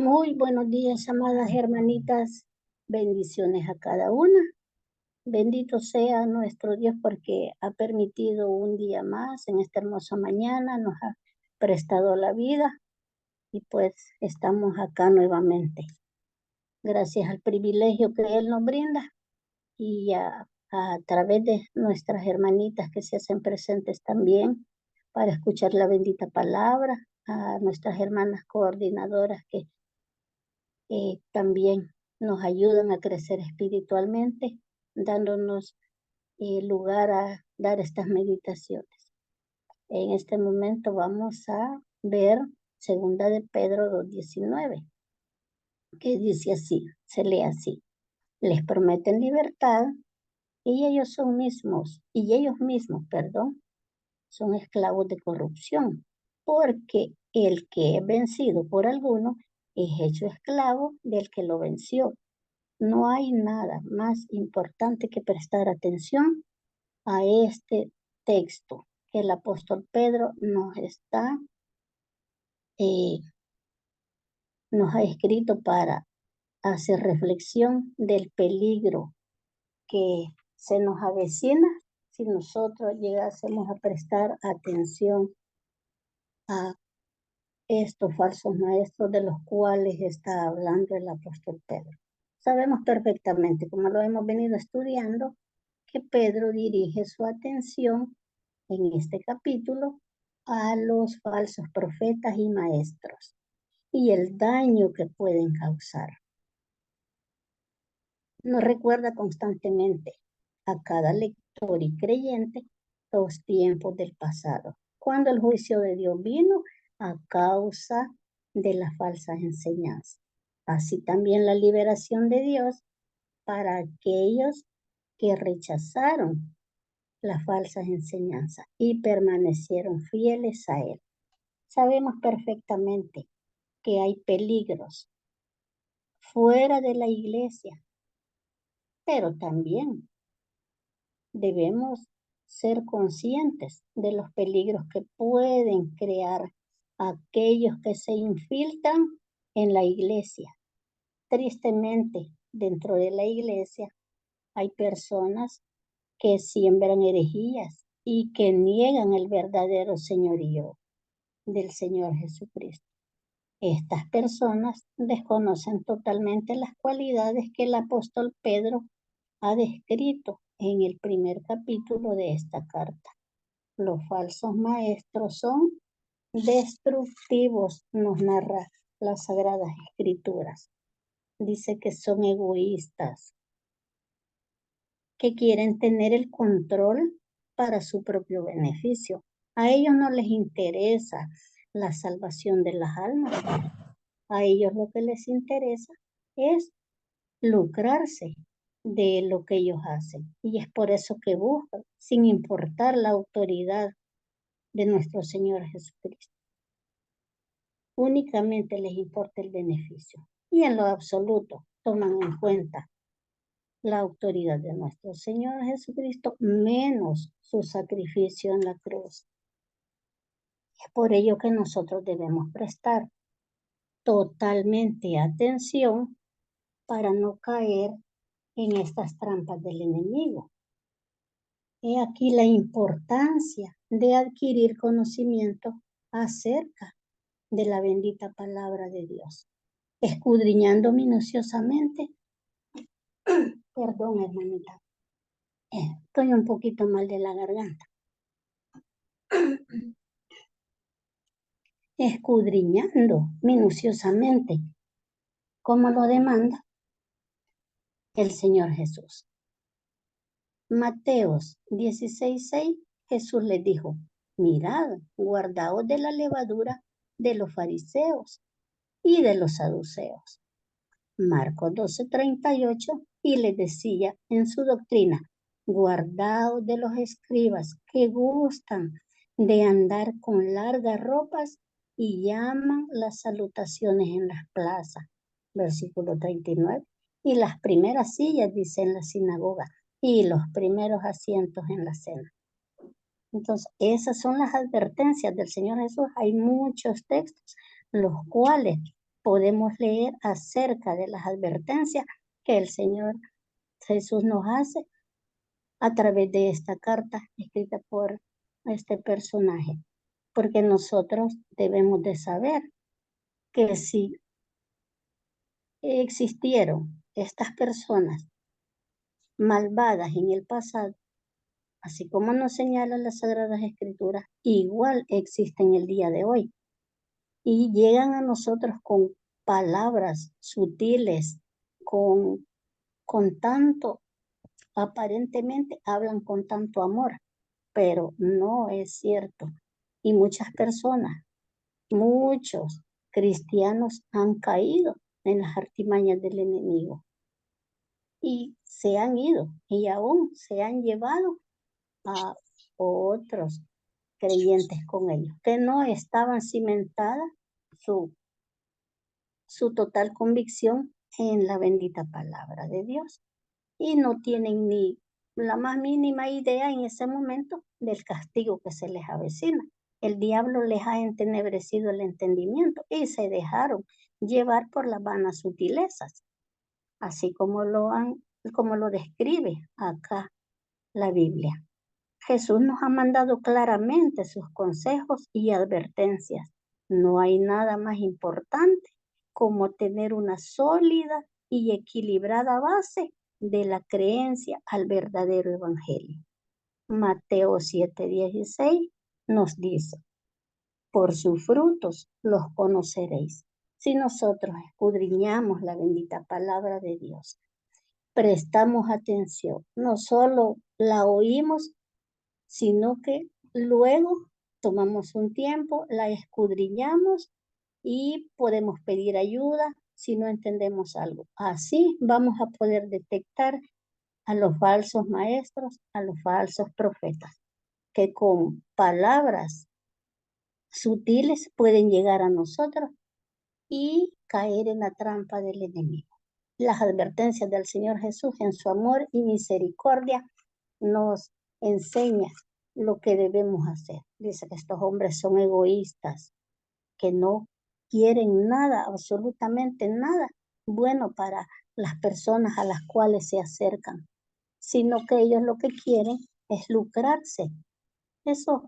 Muy buenos días, amadas hermanitas. Bendiciones a cada una. Bendito sea nuestro Dios porque ha permitido un día más en esta hermosa mañana, nos ha prestado la vida y pues estamos acá nuevamente. Gracias al privilegio que Él nos brinda y a través de nuestras hermanitas que se hacen presentes también para escuchar la bendita palabra, a nuestras hermanas coordinadoras que también nos ayudan a crecer espiritualmente, dándonos lugar a dar estas meditaciones. En este momento vamos a ver segunda de Pedro 2:19, que dice así, se lee así: les prometen libertad y ellos mismos, perdón, son esclavos de corrupción, porque el que es vencido por alguno es hecho esclavo del que lo venció. No hay nada más importante que prestar atención a este texto que el apóstol Pedro eh, nos ha escrito para hacer reflexión del peligro que se nos avecina si nosotros llegásemos a prestar atención a estos falsos maestros de los cuales está hablando el apóstol Pedro. Sabemos perfectamente, como lo hemos venido estudiando, que Pedro dirige su atención en este capítulo a los falsos profetas y maestros y el daño que pueden causar. Nos recuerda constantemente a cada lector y creyente los tiempos del pasado, cuando el juicio de Dios vino a causa de las falsas enseñanzas. Así también la liberación de Dios para aquellos que rechazaron las falsas enseñanzas y permanecieron fieles a Él. Sabemos perfectamente que hay peligros fuera de la iglesia, pero también debemos ser conscientes de los peligros que pueden crear aquellos que se infiltran en la iglesia. Tristemente, dentro de la iglesia hay personas que siembran herejías y que niegan el verdadero señorío del Señor Jesucristo. Estas personas desconocen totalmente las cualidades que el apóstol Pedro ha descrito en el primer capítulo de esta carta. Los falsos maestros son destructivos, nos narra las Sagradas Escrituras. Dice que son egoístas, que quieren tener el control para su propio beneficio. A ellos no les interesa la salvación de las almas. A ellos lo que les interesa es lucrarse de lo que ellos hacen. Y es por eso que buscan, sin importar la autoridad de nuestro Señor Jesucristo. Únicamente les importa el beneficio. Y en lo absoluto toman en cuenta la autoridad de nuestro Señor Jesucristo, menos su sacrificio en la cruz. Es por ello que nosotros debemos prestar totalmente atención para no caer en estas trampas del enemigo. He aquí la importancia de adquirir conocimiento acerca de la bendita palabra de Dios, escudriñando minuciosamente. Perdón, hermanita, estoy un poquito mal de la garganta. Escudriñando minuciosamente, como lo demanda el Señor Jesús. Mateos 16:6, Jesús les dijo: mirad, guardaos de la levadura de los fariseos y de los saduceos. Marcos 12:38, y les decía en su doctrina: guardaos de los escribas que gustan de andar con largas ropas y llaman las salutaciones en las plazas. Versículo 39. Y las primeras sillas, dice, en la sinagoga, y los primeros asientos en la cena. Entonces, esas son las advertencias del Señor Jesús. Hay muchos textos, los cuales podemos leer acerca de las advertencias que el Señor Jesús nos hace a través de esta carta escrita por este personaje. Porque nosotros debemos de saber que si existieron estas personas malvadas en el pasado, así como nos señalan las Sagradas Escrituras, igual existen el día de hoy. Y llegan a nosotros con palabras sutiles, con tanto, aparentemente hablan con tanto amor, pero no es cierto. Y muchas personas, muchos cristianos han caído en las artimañas del enemigo y se han ido y aún se han llevado a otros creyentes con ellos, que no estaban cimentadas su total convicción en la bendita palabra de Dios y no tienen ni la más mínima idea en ese momento del castigo que se les avecina. El diablo les ha entenebrecido el entendimiento y se dejaron llevar por las vanas sutilezas, así como lo describe acá la Biblia. Jesús nos ha mandado claramente sus consejos y advertencias. No hay nada más importante como tener una sólida y equilibrada base de la creencia al verdadero evangelio. Mateo 7:16 nos dice, por sus frutos los conoceréis. Si nosotros escudriñamos la bendita palabra de Dios, prestamos atención, no solo la oímos, sino que luego tomamos un tiempo, la escudriñamos y podemos pedir ayuda si no entendemos algo. Así vamos a poder detectar a los falsos maestros, a los falsos profetas, que con palabras sutiles pueden llegar a nosotros y caer en la trampa del enemigo. Las advertencias del Señor Jesús en su amor y misericordia nos enseña lo que debemos hacer. Dice que estos hombres son egoístas, que no quieren nada, absolutamente nada bueno para las personas a las cuales se acercan, sino que ellos lo que quieren es lucrarse. Estos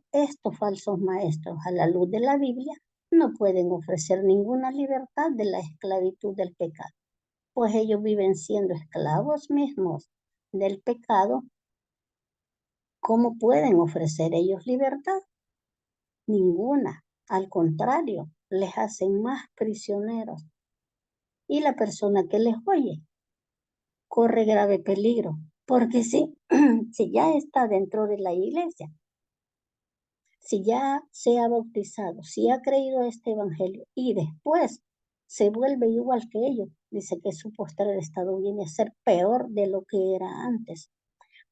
falsos maestros, a la luz de la Biblia, no pueden ofrecer ninguna libertad de la esclavitud del pecado, pues ellos viven siendo esclavos mismos del pecado. ¿Cómo pueden ofrecer ellos libertad? Ninguna. Al contrario, les hacen más prisioneros. Y la persona que les oye corre grave peligro, porque si ya está dentro de la iglesia, si ya se ha bautizado, si ha creído este evangelio y después se vuelve igual que ellos, dice que su postrer estado viene a ser peor de lo que era antes.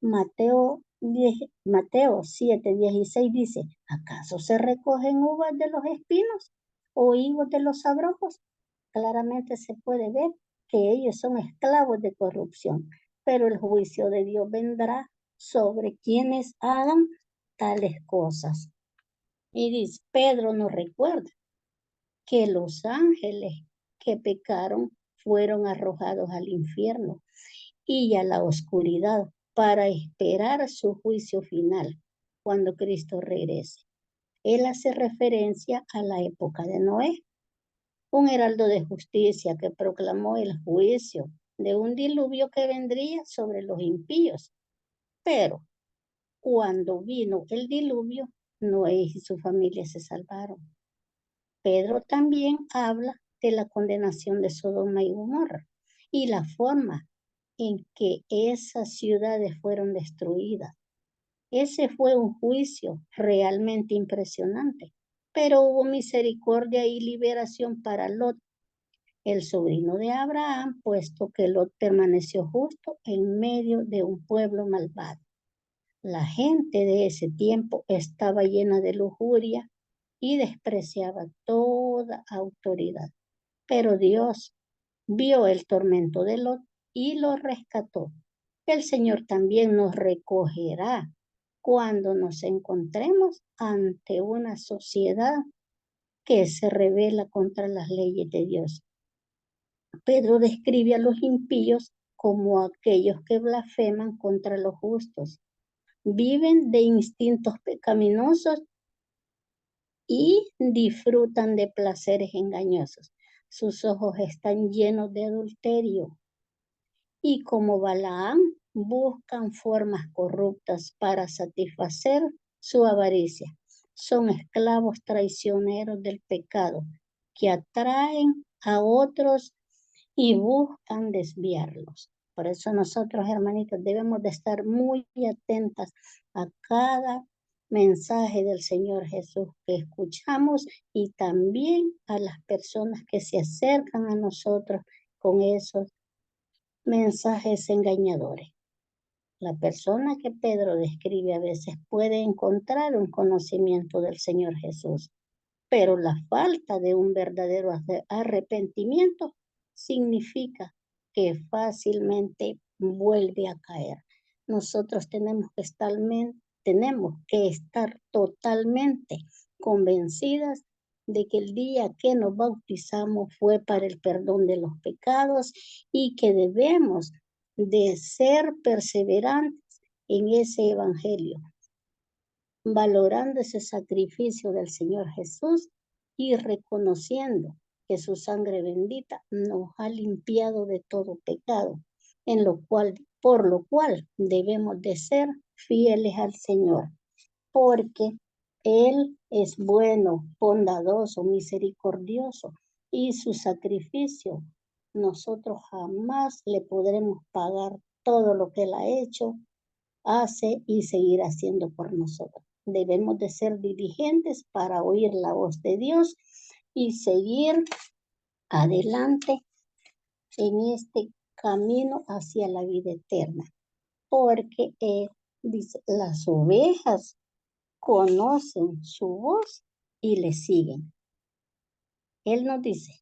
Mateo 7:16 dice, ¿acaso se recogen uvas de los espinos o higos de los abrojos? Claramente se puede ver que ellos son esclavos de corrupción, pero el juicio de Dios vendrá sobre quienes hagan tales cosas. Y dice, Pedro nos recuerda que los ángeles que pecaron fueron arrojados al infierno y a la oscuridad para esperar su juicio final cuando Cristo regrese. Él hace referencia a la época de Noé, un heraldo de justicia que proclamó el juicio de un diluvio que vendría sobre los impíos. Pero cuando vino el diluvio, Noé y su familia se salvaron. Pedro también habla de la condenación de Sodoma y Gomorra y la forma en que esas ciudades fueron destruidas. Ese fue un juicio realmente impresionante, pero hubo misericordia y liberación para Lot, el sobrino de Abraham, puesto que Lot permaneció justo en medio de un pueblo malvado. La gente de ese tiempo estaba llena de lujuria y despreciaba toda autoridad. Pero Dios vio el tormento de Lot y lo rescató. El Señor también nos recogerá cuando nos encontremos ante una sociedad que se rebela contra las leyes de Dios Pedro describe a los impíos como aquellos que blasfeman contra los justos, viven de instintos pecaminosos y disfrutan de placeres engañosos. Sus ojos están llenos de adulterio y como Balaam buscan formas corruptas para satisfacer su avaricia. Son esclavos traicioneros del pecado que atraen a otros y buscan desviarlos. Por eso nosotros, hermanitos, debemos de estar muy atentas a cada mensaje del Señor Jesús que escuchamos y también a las personas que se acercan a nosotros con esos mensajes engañadores. La persona que Pedro describe a veces puede encontrar un conocimiento del Señor Jesús, pero la falta de un verdadero arrepentimiento significa que fácilmente vuelve a caer. Nosotros tenemos que estar totalmente convencidas de que el día que nos bautizamos fue para el perdón de los pecados y que debemos de ser perseverantes en ese evangelio, valorando ese sacrificio del Señor Jesús y reconociendo que su sangre bendita nos ha limpiado de todo pecado, por lo cual debemos de ser fieles al Señor, porque Él es bueno, bondadoso, misericordioso, y su sacrificio nosotros jamás le podremos pagar todo lo que Él ha hecho, hace y seguirá haciendo por nosotros. Debemos de ser diligentes para oír la voz de Dios y seguir adelante en este camino hacia la vida eterna. Porque dice, las ovejas conocen su voz y le siguen. Él nos dice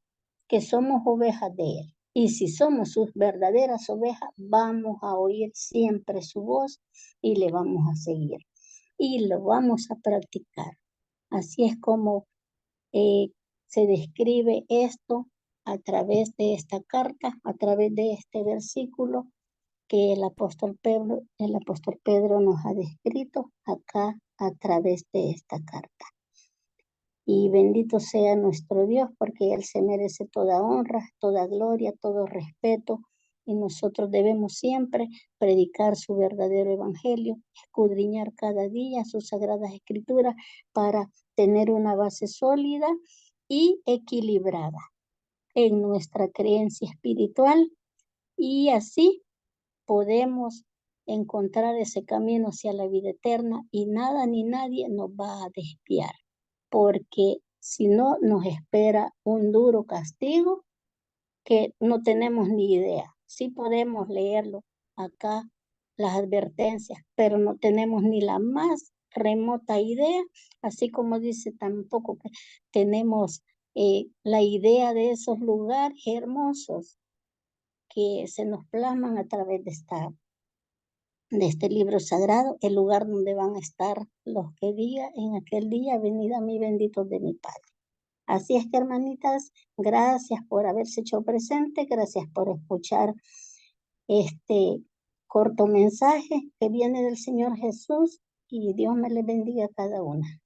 que somos ovejas de Él. Y si somos sus verdaderas ovejas, vamos a oír siempre su voz y le vamos a seguir. Y lo vamos a practicar. Así es como se describe esto a través de esta carta, a través de este versículo que el apóstol Pedro nos ha descrito acá a través de esta carta. Y bendito sea nuestro Dios, porque Él se merece toda honra, toda gloria, todo respeto. Y nosotros debemos siempre predicar su verdadero evangelio, escudriñar cada día sus sagradas escrituras para tener una base sólida y equilibrada en nuestra creencia espiritual. Y así podemos encontrar ese camino hacia la vida eterna y nada ni nadie nos va a desviar, porque si no nos espera un duro castigo que no tenemos ni idea. Sí podemos leerlo acá, las advertencias, pero no tenemos ni la más remota idea, así como dice tampoco que tenemos la idea de esos lugares hermosos que se nos plasman a través de este libro sagrado, el lugar donde van a estar los que digan en aquel día, venid a mí benditos de mi Padre. Así es que, hermanitas, gracias por haberse hecho presente, gracias por escuchar este corto mensaje que viene del Señor Jesús y Dios me les bendiga a cada una.